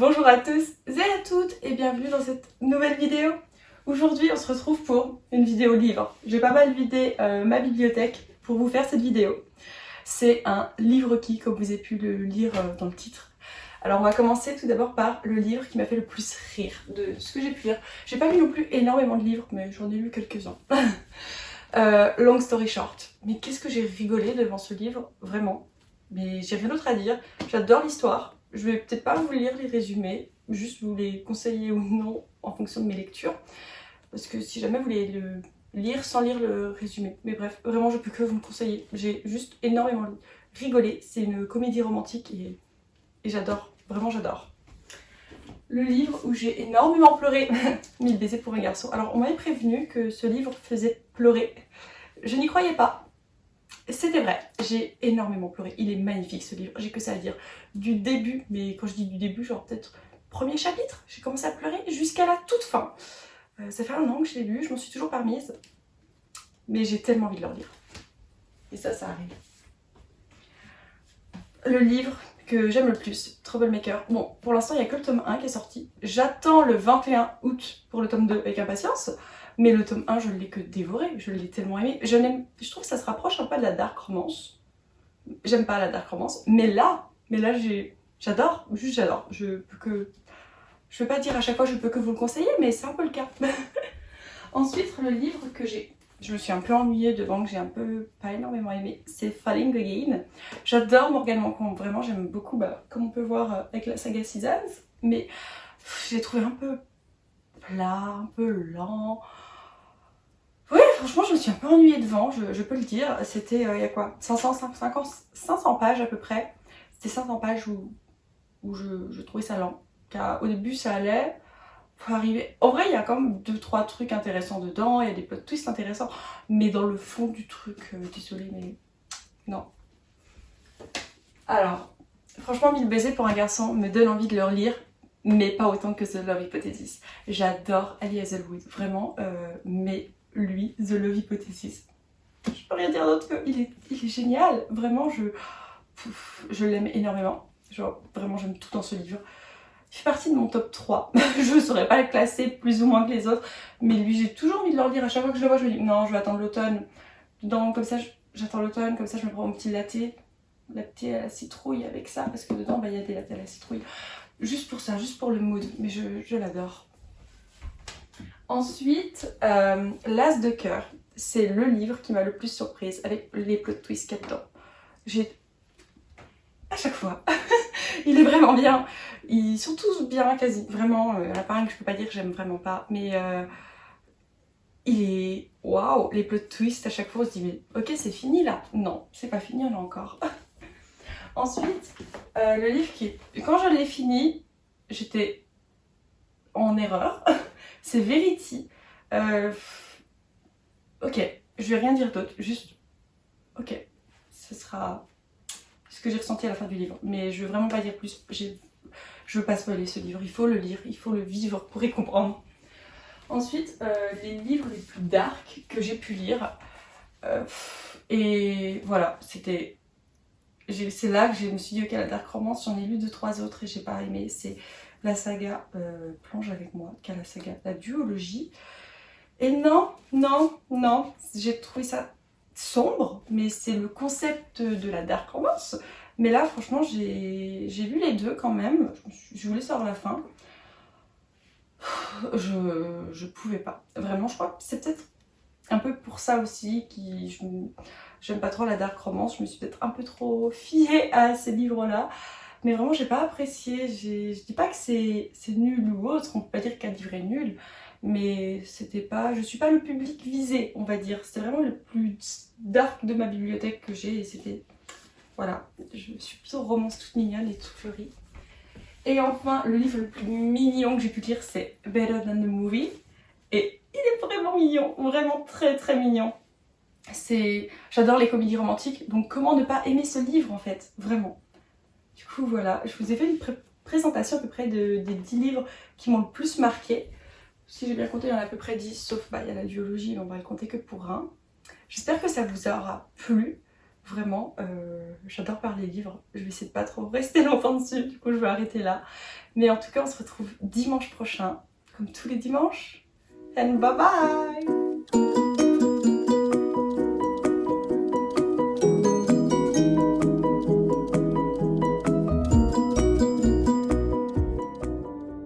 Bonjour à tous et à toutes et bienvenue dans cette nouvelle vidéo. Aujourd'hui on se retrouve pour une vidéo livre. J'ai pas mal vidé ma bibliothèque pour vous faire cette vidéo. C'est un livre qui, comme vous avez pu le lire dans le titre. Alors on va commencer tout d'abord par le livre qui m'a fait le plus rire de ce que j'ai pu lire. J'ai pas lu non plus énormément de livres mais j'en ai lu quelques-uns. Long story short. Mais qu'est-ce que j'ai rigolé devant ce livre, vraiment. Mais j'ai rien d'autre à dire. J'adore l'histoire. Je vais peut-être pas vous lire les résumés, juste vous les conseiller ou non en fonction de mes lectures. Parce que si jamais vous voulez le lire sans lire le résumé. Mais bref, vraiment je peux que vous le conseiller. J'ai juste énormément rigolé. C'est une comédie romantique et j'adore. Vraiment j'adore. Le livre où j'ai énormément pleuré, 1000 baisers pour un garçon. Alors on m'avait prévenu que ce livre faisait pleurer. Je n'y croyais pas. C'était vrai, j'ai énormément pleuré. Il est magnifique ce livre, j'ai que ça à dire. Du début, mais quand je dis du début, genre peut-être premier chapitre, j'ai commencé à pleurer jusqu'à la toute fin. Ça fait 1 an que je l'ai lu, je m'en suis toujours pas remise. Mais j'ai tellement envie de le relire. Et ça arrive. Le livre que j'aime le plus, Troublemaker. Bon, pour l'instant, il n'y a que le tome 1 qui est sorti. J'attends le 21 août pour le tome 2 avec impatience. Mais le tome 1, je ne l'ai que dévoré, je l'ai tellement aimé. Je trouve que ça se rapproche un peu de la dark romance. J'aime pas la dark romance, mais là j'adore, juste j'adore. Je vais pas dire à chaque fois je peux que vous le conseiller, mais c'est un peu le cas. Ensuite, le livre que je me suis un peu ennuyée devant, que j'ai un peu pas énormément aimé, c'est Falling Again. J'adore Morgan Mancon, vraiment j'aime beaucoup, comme on peut voir avec la saga Seasons, mais j'ai trouvé un peu plat, un peu lent. Oui, franchement, je me suis un peu ennuyée devant, je peux le dire. C'était, il y a quoi 500 pages à peu près. C'était 500 pages où je trouvais ça lent. Car au début, ça allait. Pour arriver... En vrai, il y a quand même 2-3 trucs intéressants dedans. Il y a des plot twists intéressants. Mais dans le fond du truc, désolée, mais non. Alors, franchement, 1000 baisers pour un garçon me donne envie de le relire. Mais pas autant que The Love Hypothesis. J'adore Ali Hazelwood, vraiment. Mais lui, The Love Hypothesis, je peux rien dire d'autre que il est génial. Vraiment, je l'aime énormément. Genre, vraiment, j'aime tout dans ce livre. Il fait partie de mon top 3. Je ne saurais pas le classer plus ou moins que les autres. Mais lui, j'ai toujours envie de le relire. À chaque fois que je le vois, je me dis non, je vais attendre l'automne. Comme ça, j'attends l'automne. Comme ça, je me prends mon petit latte. Latte à la citrouille avec ça. Parce que dedans, il y a des lattes à la citrouille. Juste pour ça, juste pour le mood. Mais je l'adore. Ensuite, L'As de cœur. C'est le livre qui m'a le plus surprise avec les plot twists qu'il y a dedans. À chaque fois. Il est vraiment bien. Ils sont tous bien, quasi. Vraiment, il y en a pas un que je peux pas dire que j'aime vraiment pas. Mais il est... Waouh. Les plot twists, à chaque fois, on se dit, mais ok, c'est fini là. Non, c'est pas fini, on a encore. Ensuite, le livre qui... Quand je l'ai fini, j'étais en erreur. C'est Verity. Ok, je vais rien dire d'autre. Juste... Ok, ce sera... ce que j'ai ressenti à la fin du livre, mais je veux vraiment pas dire plus. Je veux pas spoiler ce livre, il faut le lire, il faut le vivre pour y comprendre. Ensuite, les livres les plus dark que j'ai pu lire, et voilà, c'est là que je me suis dit ok, la dark romance, j'en ai lu 2-3 autres et j'ai pas aimé. C'est la saga Plonge avec moi, qui est la saga La Duologie. Et non, j'ai trouvé ça sombre, mais c'est le concept de la dark romance. Mais là, franchement, j'ai lu les deux quand même. Je voulais savoir la fin. Je pouvais pas. Vraiment, je crois que c'est peut-être un peu pour ça aussi j'aime pas trop la dark romance. Je me suis peut-être un peu trop fiée à ces livres-là. Mais vraiment, j'ai pas apprécié. Je dis pas que c'est nul ou autre. On peut pas dire qu'un livre est nul. Mais c'était pas... Je suis pas le public visé, on va dire. C'était vraiment le plus dark de ma bibliothèque que j'ai. Et c'était... Voilà. Je suis plutôt romance toute mignonne et toute fleurie. Et enfin, le livre le plus mignon que j'ai pu lire, c'est Better Than the Movie. Et il est vraiment mignon. Vraiment très très mignon. J'adore les comédies romantiques. Donc comment ne pas aimer ce livre en fait. Vraiment. Du coup, voilà. Je vous ai fait une présentation à peu près des 10 livres qui m'ont le plus marqué. Si j'ai bien compté, il y en a à peu près 10, sauf il y a la duologie, mais on va le compter que pour un. J'espère que ça vous aura plu. Vraiment, j'adore parler livres. Je vais essayer de pas trop rester longtemps dessus, du coup je vais arrêter là. Mais en tout cas, on se retrouve dimanche prochain, comme tous les dimanches. And bye bye!